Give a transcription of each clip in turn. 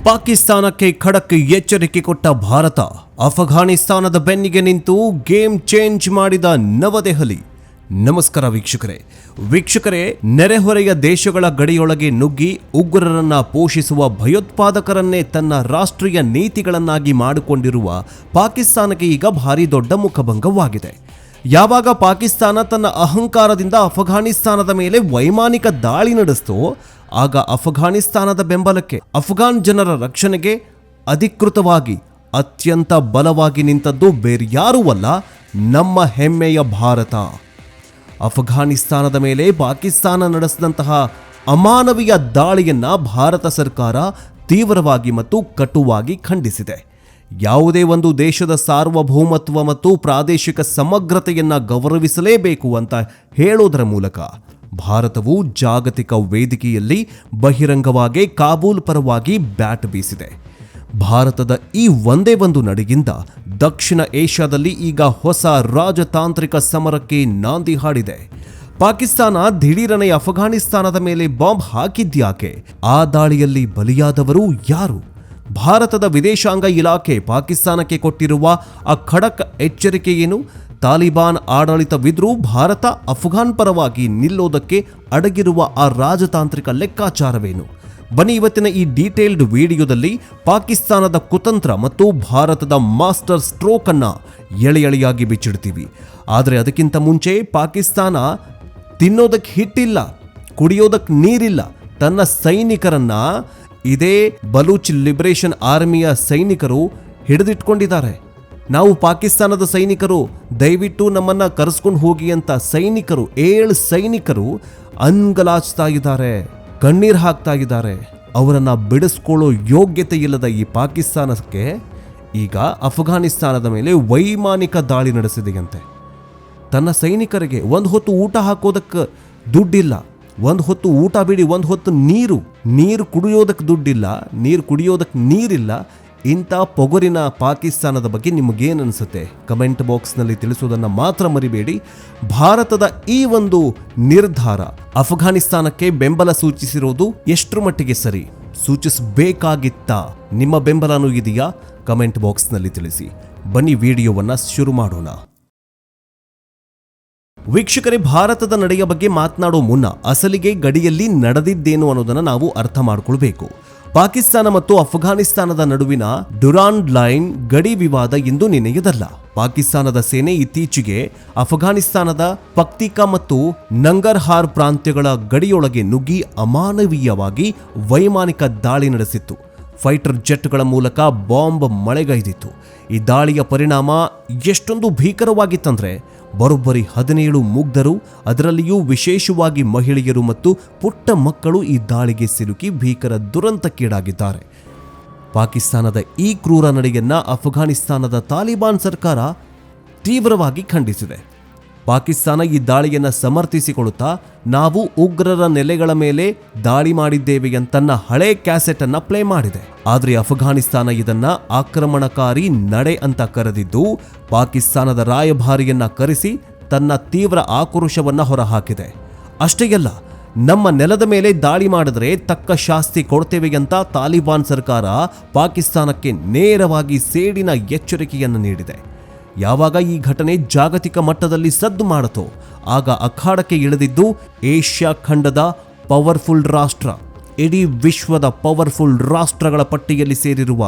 ಪಾಕಿಸ್ತಾನಕ್ಕೆ ಖಡಕ್ ಎಚ್ಚರಿಕೆ ಕೊಟ್ಟ ಭಾರತ, ಅಫಘಾನಿಸ್ತಾನದ ಬೆನ್ನಿಗೆ ನಿಂತು ಗೇಮ್ ಚೇಂಜ್ ಮಾಡಿದ ನವದೆಹಲಿ. ನಮಸ್ಕಾರ ವೀಕ್ಷಕರೇ, ನೆರೆಹೊರೆಯ ದೇಶಗಳ ಗಡಿಯೊಳಗೆ ನುಗ್ಗಿ ಉಗ್ರರನ್ನ ಪೋಷಿಸುವ ಭಯೋತ್ಪಾದಕರನ್ನೇ ತನ್ನ ರಾಷ್ಟ್ರೀಯ ನೀತಿಗಳನ್ನಾಗಿ ಮಾಡಿಕೊಂಡಿರುವ ಪಾಕಿಸ್ತಾನಕ್ಕೆ ಈಗ ಭಾರಿ ದೊಡ್ಡ ಮುಖಭಂಗವಾಗಿದೆ. ಯಾವಾಗ ಪಾಕಿಸ್ತಾನ ತನ್ನ ಅಹಂಕಾರದಿಂದ ಅಫಘಾನಿಸ್ತಾನದ ಮೇಲೆ ವೈಮಾನಿಕ ದಾಳಿ ನಡೆಸ್ತೋ, ಆಗ ಅಫಘಾನಿಸ್ತಾನದ ಬೆಂಬಲಕ್ಕೆ, ಅಫಘಾನ್ ಜನರ ರಕ್ಷಣೆಗೆ ಅಧಿಕೃತವಾಗಿ ಅತ್ಯಂತ ಬಲವಾಗಿ ನಿಂತದ್ದು ಬೇರ್ಯಾರೂ ಅಲ್ಲ, ನಮ್ಮ ಹೆಮ್ಮೆಯ ಭಾರತ. ಅಫಘಾನಿಸ್ತಾನದ ಮೇಲೆ ಪಾಕಿಸ್ತಾನ ನಡೆಸಿದಂತಹ ಅಮಾನವೀಯ ದಾಳಿಯನ್ನ ಭಾರತ ಸರ್ಕಾರ ತೀವ್ರವಾಗಿ ಮತ್ತು ಕಟುವಾಗಿ ಖಂಡಿಸಿದೆ. ಯಾವುದೇ ಒಂದು ದೇಶದ ಸಾರ್ವಭೌಮತ್ವ ಮತ್ತು ಪ್ರಾದೇಶಿಕ ಸಮಗ್ರತೆಯನ್ನ ಗೌರವಿಸಲೇಬೇಕು ಅಂತ ಹೇಳೋದರ ಮೂಲಕ ಭಾರತವು ಜಾಗತಿಕ ವೇದಿಕೆಯಲ್ಲಿ ಬಹಿರಂಗವಾಗಿ ಕಾಬೂಲ್ ಪರವಾಗಿ ಬ್ಯಾಟ್ ಬೀಸಿದೆ. ಭಾರತದ ಈ ಒಂದೇ ಒಂದು ನಡೆಯಿಂದ ದಕ್ಷಿಣ ಏಷ್ಯಾದಲ್ಲಿ ಈಗ ಹೊಸ ರಾಜತಾಂತ್ರಿಕ ಸಮರಕ್ಕೆ ನಾಂದಿ ಹಾಡಿದೆ. ಪಾಕಿಸ್ತಾನ ದಿಢೀರನೆ ಅಫಘಾನಿಸ್ತಾನದ ಮೇಲೆ ಬಾಂಬ್ ಹಾಕಿದ್ಯಾಕೆ? ಆ ದಾಳಿಯಲ್ಲಿ ಬಲಿಯಾದವರು ಯಾರು? ಭಾರತದ ವಿದೇಶಾಂಗ ಇಲಾಖೆ ಪಾಕಿಸ್ತಾನಕ್ಕೆ ಕೊಟ್ಟಿರುವ ಆ ಖಡಕ್ ಎಚ್ಚರಿಕೆ ಏನು? ತಾಲಿಬಾನ್ ಆಡಳಿತವಿದ್ರೂ ಭಾರತ ಅಫಘಾನ್ ಪರವಾಗಿ ನಿಲ್ಲೋದಕ್ಕೆ ಅಡಗಿರುವ ಆ ರಾಜತಾಂತ್ರಿಕ ಲೆಕ್ಕಾಚಾರವೇನು? ಬನ್ನಿ ಇವತ್ತಿನ ಈ ಡೀಟೇಲ್ಡ್ ವಿಡಿಯೋದಲ್ಲಿ ಪಾಕಿಸ್ತಾನದ ಕುತಂತ್ರ ಮತ್ತು ಭಾರತದ ಮಾಸ್ಟರ್ ಸ್ಟ್ರೋಕ್ ಅನ್ನ ಎಳೆಯಾಗಿ ಬಿಚ್ಚಿಡ್ತೀವಿ. ಆದರೆ ಅದಕ್ಕಿಂತ ಮುಂಚೆ ಪಾಕಿಸ್ತಾನ ತಿನ್ನೋದಕ್ಕೆ ಹಿಟ್ಟಿಲ್ಲ, ಕುಡಿಯೋದಕ್ಕೆ ನೀರಿಲ್ಲ, ತನ್ನ ಸೈನಿಕರನ್ನ ಇದೇ ಬಲೂಚ್ ಲಿಬರೇಷನ್ ಆರ್ಮಿಯ ಸೈನಿಕರು ಹಿಡಿದಿಟ್ಕೊಂಡಿದ್ದಾರೆ. ನಾವು ಪಾಕಿಸ್ತಾನದ ಸೈನಿಕರು, ದಯವಿಟ್ಟು ನಮ್ಮನ್ನ ಕರೆಸ್ಕೊಂಡು ಹೋಗಿ ಅಂತ ಸೈನಿಕರು 7 ಸೈನಿಕರು ಅಂಗಲಾಚ್ತಾ ಇದ್ದಾರೆ, ಕಣ್ಣೀರು ಹಾಕ್ತಾ ಇದ್ದಾರೆ. ಅವರನ್ನ ಬಿಡಿಸ್ಕೊಳ್ಳೋ ಯೋಗ್ಯತೆ ಇಲ್ಲದ ಈ ಪಾಕಿಸ್ತಾನಕ್ಕೆ ಈಗ ಅಫಘಾನಿಸ್ತಾನದ ಮೇಲೆ ವೈಮಾನಿಕ ದಾಳಿ ನಡೆಸಿದೆಯಂತೆ. ತನ್ನ ಸೈನಿಕರಿಗೆ ಒಂದು ಹೊತ್ತು ಊಟ ಹಾಕೋದಕ್ಕೆ ದುಡ್ಡಿಲ್ಲ, ಒಂದು ಹೊತ್ತು ಊಟ ಬಿಡಿ, ಒಂದು ಹೊತ್ತು ನೀರು ಕುಡಿಯೋದಕ್ಕೆ ದುಡ್ಡಿಲ್ಲ, ನೀರು ಕುಡಿಯೋದಕ್ಕೆ ನೀರಿಲ್ಲ. ಇಂಥ ಪೊಗರಿನ ಪಾಕಿಸ್ತಾನದ ಬಗ್ಗೆ ನಿಮಗೇನು ಅನಿಸುತ್ತೆ? ಕಮೆಂಟ್ ಬಾಕ್ಸ್ನಲ್ಲಿ ತಿಳಿಸೋದನ್ನು ಮಾತ್ರ ಮರಿಬೇಡಿ. ಭಾರತದ ಈ ಒಂದು ನಿರ್ಧಾರ ಅಫಘಾನಿಸ್ತಾನಕ್ಕೆ ಬೆಂಬಲ ಸೂಚಿಸಿರೋದು ಎಷ್ಟರ ಮಟ್ಟಿಗೆ ಸರಿ? ಸೂಚಿಸಬೇಕಾಗಿತ್ತಾ? ನಿಮ್ಮ ಬೆಂಬಲನೂ ಇದೆಯಾ? ಕಮೆಂಟ್ ಬಾಕ್ಸ್ನಲ್ಲಿ ತಿಳಿಸಿ. ಬನ್ನಿ ವಿಡಿಯೋವನ್ನು ಶುರು ಮಾಡೋಣ. ವೀಕ್ಷಕರೇ, ಭಾರತದ ನಡೆಯ ಬಗ್ಗೆ ಮಾತನಾಡೋ ಮುನ್ನ ಅಸಲಿಗೆ ಗಡಿಯಲ್ಲಿ ನಡೆದಿದ್ದೇನು ಅನ್ನೋದನ್ನು ನಾವು ಅರ್ಥ ಮಾಡ್ಕೊಳ್ಬೇಕು. ಪಾಕಿಸ್ತಾನ ಮತ್ತು ಅಫಘಾನಿಸ್ತಾನದ ನಡುವಿನ ಡುರಾಂಡ್ ಲೈನ್ ಗಡಿ ವಿವಾದ ಇಂದು ನಿನ್ನೆಯದಲ್ಲ. ಪಾಕಿಸ್ತಾನದ ಸೇನೆ ಇತ್ತೀಚೆಗೆ ಅಫಘಾನಿಸ್ತಾನದ ಪಕ್ತಿಕಾ ಮತ್ತು ನಂಗರ್ಹಾರ್ ಪ್ರಾಂತ್ಯಗಳ ಗಡಿಯೊಳಗೆ ನುಗ್ಗಿ ಅಮಾನವೀಯವಾಗಿ ವೈಮಾನಿಕ ದಾಳಿ ನಡೆಸಿತ್ತು. ಫೈಟರ್ ಜೆಟ್ಗಳ ಮೂಲಕ ಬಾಂಬ್ ಮಳೆಗೈದಿತ್ತು. ಈ ದಾಳಿಯ ಪರಿಣಾಮ ಎಷ್ಟೊಂದು ಭೀಕರವಾಗಿತ್ತಂದ್ರೆ, ಬರೋಬ್ಬರಿ 17 ಮುಗ್ಧರು, ಅದರಲ್ಲಿಯೂ ವಿಶೇಷವಾಗಿ ಮಹಿಳೆಯರು ಮತ್ತು ಪುಟ್ಟ ಮಕ್ಕಳು ಈ ದಾಳಿಗೆ ಸಿಲುಕಿ ಭೀಕರ ದುರಂತಕ್ಕೀಡಾಗಿದ್ದಾರೆ. ಪಾಕಿಸ್ತಾನದ ಈ ಕ್ರೂರ ನಡೆಯನ್ನ ಅಫಘಾನಿಸ್ತಾನದ ತಾಲಿಬಾನ್ ಸರ್ಕಾರ ತೀವ್ರವಾಗಿ ಖಂಡಿಸಿದೆ. ಪಾಕಿಸ್ತಾನ ಈ ದಾಳಿಯನ್ನು ಸಮರ್ಥಿಸಿಕೊಳ್ಳುತ್ತಾ, ನಾವು ಉಗ್ರರ ನೆಲೆಗಳ ಮೇಲೆ ದಾಳಿ ಮಾಡಿದ್ದೇವೆ ಅಂತ ತನ್ನ ಹಳೆ ಕ್ಯಾಸೆಟ್ ಅನ್ನ ಪ್ಲೇ ಮಾಡಿದೆ. ಆದರೆ ಅಫಘಾನಿಸ್ತಾನ ಇದನ್ನ ಆಕ್ರಮಣಕಾರಿ ನಡೆ ಅಂತ ಕರೆದಿದ್ದು, ಪಾಕಿಸ್ತಾನದ ರಾಯಭಾರಿಯನ್ನ ಕರೆಸಿ ತನ್ನ ತೀವ್ರ ಆಕ್ರೋಶವನ್ನ ಹೊರಹಾಕಿದೆ. ಅಷ್ಟೇ ಅಲ್ಲ, ನಮ್ಮ ನೆಲದ ಮೇಲೆ ದಾಳಿ ಮಾಡಿದ್ರೆ ತಕ್ಕ ಶಾಸ್ತಿ ಕೊಡ್ತೇವೆ ಅಂತ ತಾಲಿಬಾನ್ ಸರ್ಕಾರ ಪಾಕಿಸ್ತಾನಕ್ಕೆ ನೇರವಾಗಿ ಸೇಡಿನ ಎಚ್ಚರಿಕೆಯನ್ನು ನೀಡಿದೆ. ಯಾವಾಗ ಈ ಘಟನೆ ಜಾಗತಿಕ ಮಟ್ಟದಲ್ಲಿ ಸದ್ದು ಮಾಡುತ್ತೋ, ಆಗ ಅಖಾಡಕ್ಕೆ ಇಳಿದಿದ್ದು ಏಷ್ಯಾ ಖಂಡದ ಪವರ್ಫುಲ್ ರಾಷ್ಟ್ರ, ಇಡೀ ವಿಶ್ವದ ಪವರ್ಫುಲ್ ರಾಷ್ಟ್ರಗಳ ಪಟ್ಟಿಯಲ್ಲಿ ಸೇರಿರುವ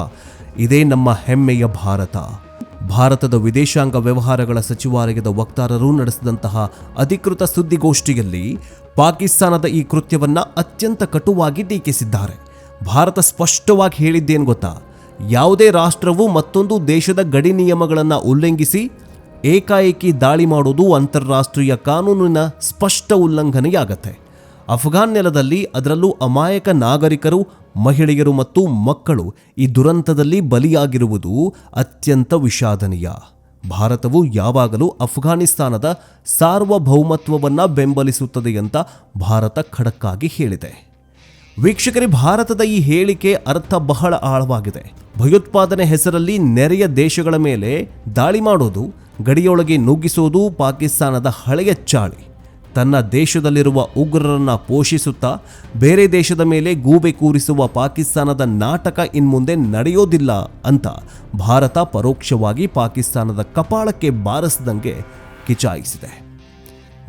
ಇದೇ ನಮ್ಮ ಹೆಮ್ಮೆಯ ಭಾರತ. ಭಾರತದ ವಿದೇಶಾಂಗ ವ್ಯವಹಾರಗಳ ಸಚಿವಾಲಯದ ವಕ್ತಾರರು ನಡೆಸಿದಂತಹ ಅಧಿಕೃತ ಸುದ್ದಿಗೋಷ್ಠಿಯಲ್ಲಿ ಪಾಕಿಸ್ತಾನದ ಈ ಕೃತ್ಯವನ್ನ ಅತ್ಯಂತ ಕಟುವಾಗಿ ಟೀಕಿಸಿದ್ದಾರೆ. ಭಾರತ ಸ್ಪಷ್ಟವಾಗಿ ಹೇಳಿದ್ದೇನು ಗೊತ್ತಾ? ಯಾವುದೇ ರಾಷ್ಟ್ರವು ಮತ್ತೊಂದು ದೇಶದ ಗಡಿ ನಿಯಮಗಳನ್ನು ಉಲ್ಲಂಘಿಸಿ ಏಕಾಏಕಿ ದಾಳಿ ಮಾಡೋದು ಅಂತಾರಾಷ್ಟ್ರೀಯ ಕಾನೂನಿನ ಸ್ಪಷ್ಟ ಉಲ್ಲಂಘನೆಯಾಗತ್ತೆ. ಅಫಘಾನ್ ನೆಲದಲ್ಲಿ, ಅದರಲ್ಲೂ ಅಮಾಯಕ ನಾಗರಿಕರು, ಮಹಿಳೆಯರು ಮತ್ತು ಮಕ್ಕಳು ಈ ದುರಂತದಲ್ಲಿ ಬಲಿಯಾಗಿರುವುದು ಅತ್ಯಂತ ವಿಷಾದನೀಯ. ಭಾರತವು ಯಾವಾಗಲೂ ಅಫಘಾನಿಸ್ತಾನದ ಸಾರ್ವಭೌಮತ್ವವನ್ನು ಬೆಂಬಲಿಸುತ್ತದೆ ಅಂತ ಭಾರತ ಖಡಕ್ಕಾಗಿ ಹೇಳಿದೆ. ವೀಕ್ಷಕರೇ, ಭಾರತದ ಈ ಹೇಳಿಕೆ ಅರ್ಥ ಬಹಳ ಆಳವಾಗಿದೆ. ಭಯೋತ್ಪಾದನೆ ಹೆಸರಲ್ಲಿ ನೆರೆಯ ದೇಶಗಳ ಮೇಲೆ ದಾಳಿ ಮಾಡೋದು, ಗಡಿಯೊಳಗೆ ನುಗ್ಗಿಸೋದು ಪಾಕಿಸ್ತಾನದ ಹಳೆಯ ಚಾಳಿ. ತನ್ನ ದೇಶದಲ್ಲಿರುವ ಉಗ್ರರನ್ನ ಪೋಷಿಸುತ್ತಾ ಬೇರೆ ದೇಶದ ಮೇಲೆ ಗೂಬೆ ಕೂರಿಸುವ ಪಾಕಿಸ್ತಾನದ ನಾಟಕ ಇನ್ಮುಂದೆ ನಡೆಯೋದಿಲ್ಲ ಅಂತ ಭಾರತ ಪರೋಕ್ಷವಾಗಿ ಪಾಕಿಸ್ತಾನದ ಕಪಾಳಕ್ಕೆ ಬಾರಿಸಿದಂಗೆ ಕಿಚಾಯಿಸಿದೆ.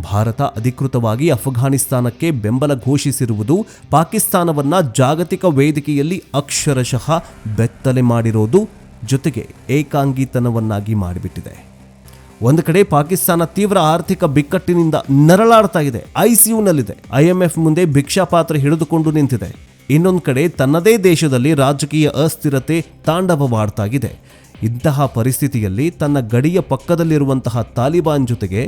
ಭಾರತ ಅಧಿಕೃತವಾಗಿ ಅಫ್ಘಾನಿಸ್ತಾನಕ್ಕೆ ಬೆಂಬಲ ಘೋಷಿಸಿರುವುದು ಪಾಕಿಸ್ತಾನವನ್ನ ಜಾಗತಿಕ ವೇದಿಕೆಯಲ್ಲಿ ಅಕ್ಷರಶಃ ಬೆತ್ತಲೆ ಮಾಡಿರೋದು, ಜೊತೆಗೆ ಏಕಾಂಗಿತನವನ್ನಾಗಿ ಮಾಡಿಬಿಟ್ಟಿದೆ. ಒಂದು ಕಡೆ ಪಾಕಿಸ್ತಾನ ತೀವ್ರ ಆರ್ಥಿಕ ಬಿಕ್ಕಟ್ಟಿನಿಂದ ನರಳಾಡ್ತಾ ಇದೆ, ಐಸಿಯುನಲ್ಲಿದೆ, IMF ಮುಂದೆ ಭಿಕ್ಷಾಪಾತ್ರ ಹಿಡಿದುಕೊಂಡು ನಿಂತಿದೆ. ಇನ್ನೊಂದು ಕಡೆ ತನ್ನದೇ ದೇಶದಲ್ಲಿ ರಾಜಕೀಯ ಅಸ್ಥಿರತೆ ತಾಂಡವವಾಡ್ತಾ ಇದೆ. ಇಂತಹ ಪರಿಸ್ಥಿತಿಯಲ್ಲಿ ತನ್ನ ಗಡಿಯ ಪಕ್ಕದಲ್ಲಿರುವಂತಹ ತಾಲಿಬಾನ್ ಜೊತೆಗೆ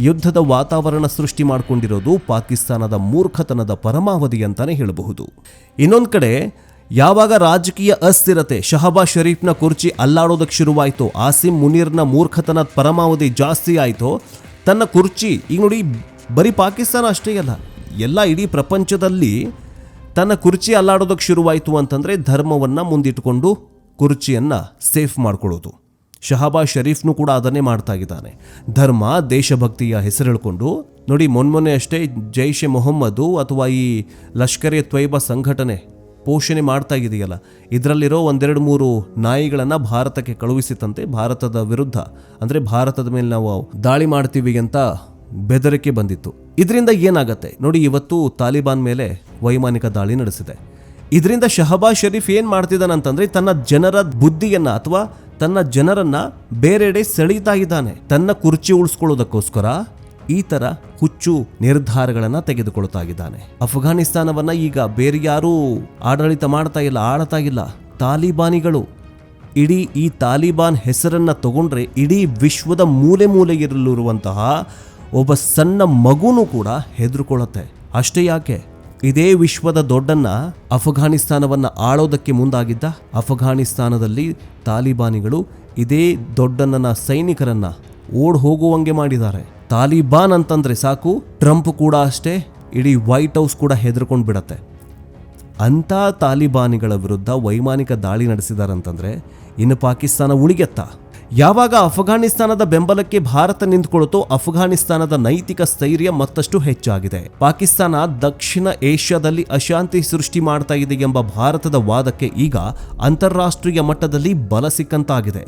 ಯುದ್ಧದ ವಾತಾವರಣ ಸೃಷ್ಟಿ ಮಾಡಿಕೊಂಡಿರೋದು ಪಾಕಿಸ್ತಾನದ ಮೂರ್ಖತನದ ಪರಮಾವಧಿ ಅಂತಾನೆ ಹೇಳಬಹುದು. ಇನ್ನೊಂದು ಕಡೆ ಯಾವಾಗ ರಾಜಕೀಯ ಅಸ್ಥಿರತೆ, ಶಹಬಾಜ್ ಶರೀಫ್ನ ಕುರ್ಚಿ ಅಲ್ಲಾಡೋದಕ್ಕೆ ಶುರುವಾಯಿತು, ಆಸಿಮ್ ಮುನೀರ್ನ ಮೂರ್ಖತನದ ಪರಮಾವಧಿ ಜಾಸ್ತಿ ಆಯಿತು, ತನ್ನ ಕುರ್ಚಿ ಈಗ ನೋಡಿ ಬರೀ ಪಾಕಿಸ್ತಾನ ಅಷ್ಟೇ ಅಲ್ಲ, ಎಲ್ಲ ಇಡೀ ಪ್ರಪಂಚದಲ್ಲಿ ತನ್ನ ಕುರ್ಚಿ ಅಲ್ಲಾಡೋದಕ್ಕೆ ಶುರುವಾಯಿತು ಅಂತಂದರೆ ಧರ್ಮವನ್ನು ಮುಂದಿಟ್ಟುಕೊಂಡು ಕುರ್ಚಿಯನ್ನು ಸೇಫ್ ಮಾಡ್ಕೊಳ್ಳೋದು. ಶಹಬಾಜ್ ಶರೀಫ್ನು ಕೂಡ ಅದನ್ನೇ ಮಾಡ್ತಾ ಇದ್ದಾನೆ. ಧರ್ಮ, ದೇಶಭಕ್ತಿಯ ಹೆಸರಿಳ್ಕೊಂಡು ನೋಡಿ, ಮೊನ್ನೆ ಅಷ್ಟೇ ಜೈಷ್ ಎ ಮೊಹಮ್ಮದು ಅಥವಾ ಈ ಲಷ್ಕರ್ ಎ ತೊಯ್ಬಾ ಸಂಘಟನೆ ಪೋಷಣೆ ಮಾಡ್ತಾ ಇದೆಯಲ್ಲ, ಇದರಲ್ಲಿರೋ 1-2-3 ನಾಯಿಗಳನ್ನು ಭಾರತಕ್ಕೆ ಕಳುಹಿಸಿತಂತೆ. ಭಾರತದ ವಿರುದ್ಧ ಅಂದರೆ ಭಾರತದ ಮೇಲೆ ನಾವು ದಾಳಿ ಮಾಡ್ತೀವಿ ಅಂತ ಬೆದರಿಕೆ ಬಂದಿತ್ತು. ಇದರಿಂದ ಏನಾಗತ್ತೆ ನೋಡಿ, ಇವತ್ತು ತಾಲಿಬಾನ್ ಮೇಲೆ ವೈಮಾನಿಕ ದಾಳಿ ನಡೆಸಿದೆ. ಇದರಿಂದ ಶಹಬಾಜ್ ಶರೀಫ್ ಏನು ಮಾಡ್ತಿದ್ದಾನಂತಂದ್ರೆ ತನ್ನ ಜನರ ಬುದ್ಧಿಯನ್ನ ಅಥವಾ ತನ್ನ ಜನರನ್ನ ಬೇರೆಡೆ ಸೆಳೀತಾ ಇದ್ದಾನೆ. ತನ್ನ ಕುರ್ಚಿ ಉಳಿಸ್ಕೊಳ್ಳೋದಕ್ಕೋಸ್ಕರ ಈ ತರ ಹುಚ್ಚು ನಿರ್ಧಾರಗಳನ್ನ ತೆಗೆದುಕೊಳ್ತಾ ಇದ್ದಾನೆ. ಅಫ್ಘಾನಿಸ್ತಾನವನ್ನ ಈಗ ಬೇರೆ ಯಾರೂ ಆಡಳಿತ ಆಳ್ತಾ ಇಲ್ಲ, ತಾಲಿಬಾನಿಗಳು. ಇಡೀ ಈ ತಾಲಿಬಾನ್ ಹೆಸರನ್ನ ತಗೊಂಡ್ರೆ ಇಡೀ ವಿಶ್ವದ ಮೂಲೆಯಲ್ಲಿರುವಂತಹ ಒಬ್ಬ ಸಣ್ಣ ಮಗುನೂ ಕೂಡ ಹೆದರ್ಕೊಳ್ಳುತ್ತೆ. ಅಷ್ಟೇ ಯಾಕೆ, ಇದೇ ವಿಶ್ವದ ದೊಡ್ಡನ್ನ ಅಫ್ಘಾನಿಸ್ತಾನವನ್ನ ಆಳೋದಕ್ಕೆ ಮುಂದಾಗಿದ್ದ ಅಫ್ಘಾನಿಸ್ತಾನದಲ್ಲಿ ತಾಲಿಬಾನಿಗಳು ಇದೇ ದೊಡ್ಡನ್ನ ಸೈನಿಕರನ್ನ ಓಡ್ ಹೋಗುವಂಗೆ ಮಾಡಿದ್ದಾರೆ. ತಾಲಿಬಾನ್ ಅಂತಂದ್ರೆ ಸಾಕು, ಟ್ರಂಪ್ ಕೂಡ ಅಷ್ಟೇ, ಇಡೀ ವೈಟ್ ಹೌಸ್ ಕೂಡ ಹೆದರ್ಕೊಂಡು ಬಿಡತ್ತೆ. ಅಂಥ ತಾಲಿಬಾನಿಗಳ ವಿರುದ್ಧ ವೈಮಾನಿಕ ದಾಳಿ ನಡೆಸಿದಾರಂತಂದ್ರೆ ಇನ್ನು ಪಾಕಿಸ್ತಾನ ಉಳಿಗೆತ್ತ? ಯಾವಾಗ ಅಫ್ಘಾನಿಸ್ತಾನದ ಬೆಂಬಲಕ್ಕೆ ಭಾರತ ನಿಂತ್ಕೊಳ್ತೋ ಅಫ್ಘಾನಿಸ್ತಾನದ ನೈತಿಕ ಸ್ಥೈರ್ಯ ಮತ್ತಷ್ಟು ಹೆಚ್ಚಾಗಿದೆ. ಪಾಕಿಸ್ತಾನ ದಕ್ಷಿಣ ಏಷ್ಯಾದಲ್ಲಿ ಅಶಾಂತಿ ಸೃಷ್ಟಿ ಮಾಡ್ತಾ ಇದೆ ಎಂಬ ಭಾರತದ ವಾದಕ್ಕೆ ಈಗ ಅಂತಾರಾಷ್ಟ್ರೀಯ ಮಟ್ಟದಲ್ಲಿ ಬಲ ಸಿಕ್ಕಂತಾಗಿದೆ.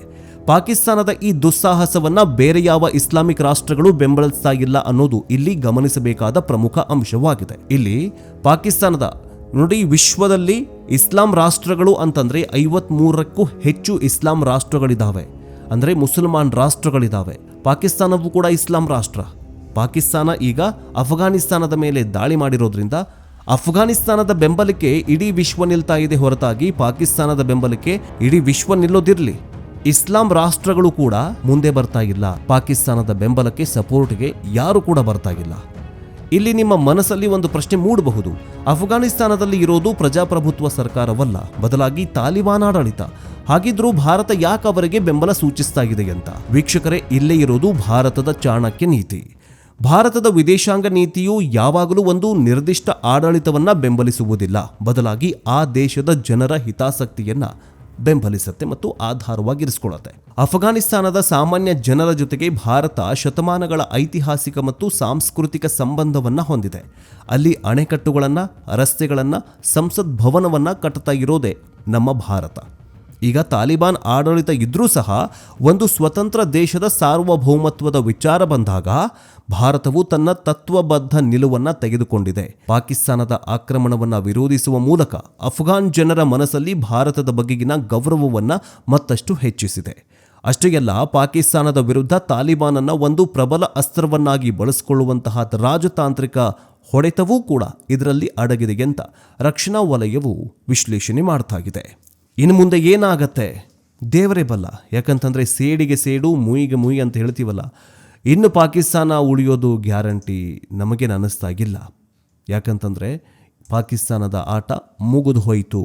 ಪಾಕಿಸ್ತಾನದ ಈ ದುಸ್ಸಾಹಸವನ್ನ ಬೇರೆ ಯಾವ ಇಸ್ಲಾಮಿಕ್ ರಾಷ್ಟ್ರಗಳು ಬೆಂಬಲಿಸ್ತಾ ಇಲ್ಲ ಅನ್ನೋದು ಇಲ್ಲಿ ಗಮನಿಸಬೇಕಾದ ಪ್ರಮುಖ ಅಂಶವಾಗಿದೆ. ಇಲ್ಲಿ ಪಾಕಿಸ್ತಾನದ ನೋಡಿ, ವಿಶ್ವದಲ್ಲಿ ಇಸ್ಲಾಂ ರಾಷ್ಟ್ರಗಳು ಅಂತಂದ್ರೆ 53ಕ್ಕೂ ಹೆಚ್ಚು ಇಸ್ಲಾಂ ರಾಷ್ಟ್ರಗಳಿದ್ದಾವೆ, ಅಂದರೆ ಮುಸಲ್ಮಾನ್ ರಾಷ್ಟ್ರಗಳಿದ್ದಾವೆ. ಪಾಕಿಸ್ತಾನವೂ ಕೂಡ ಇಸ್ಲಾಂ ರಾಷ್ಟ್ರ. ಪಾಕಿಸ್ತಾನ ಈಗ ಅಫ್ಘಾನಿಸ್ತಾನದ ಮೇಲೆ ದಾಳಿ ಮಾಡಿರೋದ್ರಿಂದ ಅಫ್ಘಾನಿಸ್ತಾನದ ಬೆಂಬಲಕ್ಕೆ ಇಡೀ ವಿಶ್ವ ನಿಲ್ತಾ ಇದೆ ಹೊರತಾಗಿ ಪಾಕಿಸ್ತಾನದ ಬೆಂಬಲಕ್ಕೆ ಇಡೀ ವಿಶ್ವ ನಿಲ್ಲೋದಿರಲಿ, ಇಸ್ಲಾಂ ರಾಷ್ಟ್ರಗಳು ಕೂಡ ಮುಂದೆ ಬರ್ತಾ ಇಲ್ಲ. ಪಾಕಿಸ್ತಾನದ ಬೆಂಬಲಕ್ಕೆ ಸಪೋರ್ಟ್ಗೆ ಯಾರು ಕೂಡ ಬರ್ತಾ ಇಲ್ಲ. ಇಲ್ಲಿ ನಿಮ್ಮ ಮನಸ್ಸಲ್ಲಿ ಒಂದು ಪ್ರಶ್ನೆ ಮೂಡಬಹುದು, ಅಫ್ಘಾನಿಸ್ತಾನದಲ್ಲಿ ಇರೋದು ಪ್ರಜಾಪ್ರಭುತ್ವ ಸರ್ಕಾರವಲ್ಲ, ಬದಲಾಗಿ ತಾಲಿಬಾನ್ ಆಡಳಿತ. ಹಾಗಿದ್ರೂ ಭಾರತ ಯಾಕೆ ಅವರಿಗೆ ಬೆಂಬಲ ಸೂಚಿಸ್ತಾ ಇದೆ ಅಂತ? ವೀಕ್ಷಕರೇ, ಇಲ್ಲೇ ಇರೋದು ಭಾರತದ ಚಾಣಕ್ಯ ನೀತಿ. ಭಾರತದ ವಿದೇಶಾಂಗ ನೀತಿಯು ಯಾವಾಗಲೂ ಒಂದು ನಿರ್ದಿಷ್ಟ ಆಡಳಿತವನ್ನ ಬೆಂಬಲಿಸುವುದಿಲ್ಲ, ಬದಲಾಗಿ ಆ ದೇಶದ ಜನರ ಹಿತಾಸಕ್ತಿಯನ್ನ ಬೆಂಬಲಿಸುತ್ತೆ ಮತ್ತು ಆಧಾರವಾಗಿರಿಸಿಕೊಳ್ಳುತ್ತೆ. ಅಫ್ಘಾನಿಸ್ತಾನದ ಸಾಮಾನ್ಯ ಜನರ ಜೊತೆಗೆ ಭಾರತ ಶತಮಾನಗಳ ಐತಿಹಾಸಿಕ ಮತ್ತು ಸಾಂಸ್ಕೃತಿಕ ಸಂಬಂಧವನ್ನ ಹೊಂದಿದೆ. ಅಲ್ಲಿ ಅಣೆಕಟ್ಟುಗಳನ್ನ, ರಸ್ತೆಗಳನ್ನ, ಸಂಸತ್ ಭವನವನ್ನ ಕಟ್ಟುತ್ತಾ ಇರೋದೇ ನಮ್ಮ ಭಾರತ. ಈಗ ತಾಲಿಬಾನ್ ಆಡಳಿತ ಇದ್ರೂ ಸಹ ಒಂದು ಸ್ವತಂತ್ರ ದೇಶದ ಸಾರ್ವಭೌಮತ್ವದ ವಿಚಾರ ಬಂದಾಗ ಭಾರತವು ತನ್ನ ತತ್ವಬದ್ಧ ನಿಲುವನ್ನು ತೆಗೆದುಕೊಂಡಿದೆ. ಪಾಕಿಸ್ತಾನದ ಆಕ್ರಮಣವನ್ನು ವಿರೋಧಿಸುವ ಮೂಲಕ ಅಫ್ಘಾನ್ ಜನರ ಮನಸ್ಸಲ್ಲಿ ಭಾರತದ ಬಗೆಗಿನ ಗೌರವವನ್ನು ಮತ್ತಷ್ಟು ಹೆಚ್ಚಿಸಿದೆ. ಅಷ್ಟೇ ಅಲ್ಲ, ಪಾಕಿಸ್ತಾನದ ವಿರುದ್ಧ ತಾಲಿಬಾನನ್ನು ಒಂದು ಪ್ರಬಲ ಅಸ್ತ್ರವನ್ನಾಗಿ ಬಳಸಿಕೊಳ್ಳುವಂತಹ ರಾಜತಾಂತ್ರಿಕ ಹೊಡೆತವೂ ಕೂಡ ಇದರಲ್ಲಿ ಅಡಗಿದೆ ಅಂತ ರಕ್ಷಣಾ ವಲಯವು ವಿಶ್ಲೇಷಣೆ ಮಾಡ್ತಾ ಇದೆ. ಇನ್ನು ಮುಂದೆ ಏನಾಗತ್ತೆ ದೇವರೇ ಬಲ್ಲ. ಯಾಕಂತಂದರೆ ಸೇಡಿಗೆ ಸೇಡು, ಮುಯಿಗೆ ಮುಯಿ ಅಂತ ಹೇಳ್ತೀವಲ್ಲ, ಇನ್ನು ಪಾಕಿಸ್ತಾನ ಉಳಿಯೋದು ಗ್ಯಾರಂಟಿ ನಮಗೇನು ಅನ್ನಿಸ್ತಾಗಿಲ್ಲ. ಯಾಕಂತಂದರೆ ಪಾಕಿಸ್ತಾನದ ಆಟ ಮುಗಿದು ಹೋಯಿತು.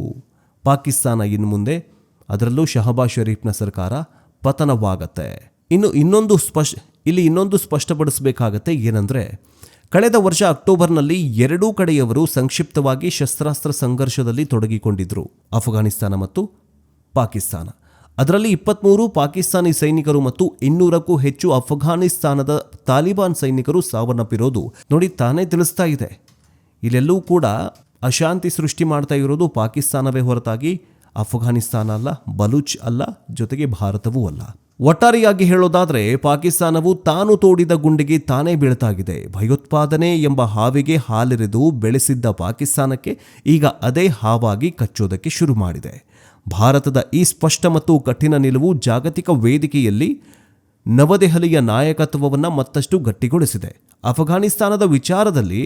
ಪಾಕಿಸ್ತಾನ ಇನ್ನು ಮುಂದೆ, ಅದರಲ್ಲೂ ಶಹಬಾಜ್ ಶರೀಫ್ನ ಸರ್ಕಾರ ಪತನವಾಗತ್ತೆ. ಇನ್ನೊಂದು ಸ್ಪಷ್ಟಪಡಿಸಬೇಕಾಗತ್ತೆ. ಏನಂದರೆ, ಕಳೆದ ವರ್ಷ ಅಕ್ಟೋಬರ್ನಲ್ಲಿ ಎರಡೂ ಕಡೆಯವರು ಸಂಕ್ಷಿಪ್ತವಾಗಿ ಶಸ್ತ್ರಾಸ್ತ್ರ ಸಂಘರ್ಷದಲ್ಲಿ ತೊಡಗಿಕೊಂಡಿದ್ರು, ಅಫ್ಘಾನಿಸ್ತಾನ ಮತ್ತು ಪಾಕಿಸ್ತಾನ. ಅದರಲ್ಲಿ 23 ಪಾಕಿಸ್ತಾನಿ ಸೈನಿಕರು ಮತ್ತು 200ಕ್ಕೂ ಹೆಚ್ಚು ಅಫ್ಘಾನಿಸ್ತಾನದ ತಾಲಿಬಾನ್ ಸೈನಿಕರು ಸಾವನ್ನಪ್ಪಿರೋದು ನೋಡಿ ತಾನೇ ತಿಳಿಸ್ತಾ ಇದೆ. ಇಲ್ಲೆಲ್ಲೂ ಕೂಡ ಅಶಾಂತಿ ಸೃಷ್ಟಿ ಮಾಡ್ತಾ ಇರೋದು ಪಾಕಿಸ್ತಾನವೇ ಹೊರತಾಗಿ ಅಫ್ಘಾನಿಸ್ತಾನ ಅಲ್ಲ, ಬಲೂಚ್ ಅಲ್ಲ, ಜೊತೆಗೆ ಭಾರತವೂ ಅಲ್ಲ. ಒಟ್ಟಾರೆಯಾಗಿ ಹೇಳೋದಾದ್ರೆ ಪಾಕಿಸ್ತಾನವು ತಾನು ತೋಡಿದ ಗುಂಡಿಗೆ ತಾನೇ ಬೀಳ್ತಾಗಿದೆ. ಭಯೋತ್ಪಾದನೆ ಎಂಬ ಹಾವಿಗೆ ಹಾಲೆರೆದು ಬೆಳೆಸಿದ್ದ ಪಾಕಿಸ್ತಾನಕ್ಕೆ ಈಗ ಅದೇ ಹಾವಾಗಿ ಕಚ್ಚೋದಕ್ಕೆ ಶುರು ಮಾಡಿದೆ. ಭಾರತದ ಈ ಸ್ಪಷ್ಟ ಮತ್ತು ಕಠಿಣ ನಿಲುವು ಜಾಗತಿಕ ವೇದಿಕೆಯಲ್ಲಿ ನವದೆಹಲಿಯ ನಾಯಕತ್ವವನ್ನು ಮತ್ತಷ್ಟು ಗಟ್ಟಿಗೊಳಿಸಿದೆ. ಅಫ್ಘಾನಿಸ್ತಾನದ ವಿಚಾರದಲ್ಲಿ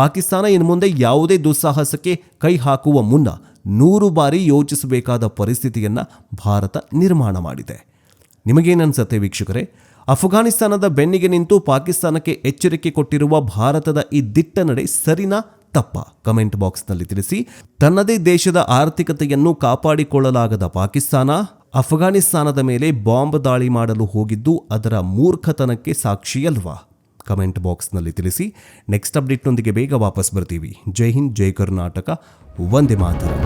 ಪಾಕಿಸ್ತಾನ ಇನ್ನು ಮುಂದೆ ಯಾವುದೇ ದುಸ್ಸಾಹಸಕ್ಕೆ ಕೈ ಹಾಕುವ ಮುನ್ನ 100 ಬಾರಿ ಯೋಚಿಸಬೇಕಾದ ಪರಿಸ್ಥಿತಿಯನ್ನು ಭಾರತ ನಿರ್ಮಾಣ ಮಾಡಿದೆ. ನಿಮಗೇನನ್ಸುತ್ತೆ ವೀಕ್ಷಕರೇ? ಅಫ್ಘಾನಿಸ್ತಾನದ ಬೆನ್ನಿಗೆ ನಿಂತು ಪಾಕಿಸ್ತಾನಕ್ಕೆ ಎಚ್ಚರಿಕೆ ಕೊಟ್ಟಿರುವ ಭಾರತದ ಈ ದಿಟ್ಟ ನಡೆ ಸರಿನಾ ತಪ್ಪಾ? ಕಮೆಂಟ್ ಬಾಕ್ಸ್ನಲ್ಲಿ ತಿಳಿಸಿ. ತನ್ನದೇ ದೇಶದ ಆರ್ಥಿಕತೆಯನ್ನು ಕಾಪಾಡಿಕೊಳ್ಳಲಾಗದ ಪಾಕಿಸ್ತಾನ ಅಫ್ಘಾನಿಸ್ತಾನದ ಮೇಲೆ ಬಾಂಬ್ ದಾಳಿ ಮಾಡಲು ಹೋಗಿದ್ದು ಅದರ ಮೂರ್ಖತನಕ್ಕೆ ಸಾಕ್ಷಿಯಲ್ವಾ? ಕಮೆಂಟ್ ಬಾಕ್ಸ್ನಲ್ಲಿ ತಿಳಿಸಿ. ನೆಕ್ಸ್ಟ್ ಅಪ್ಡೇಟ್ನೊಂದಿಗೆ ಬೇಗ ವಾಪಸ್ ಬರ್ತೀವಿ. ಜೈ ಹಿಂದ್, ಜೈ ಕರ್ನಾಟಕ, ವಂದೇ ಮಾತರಂ.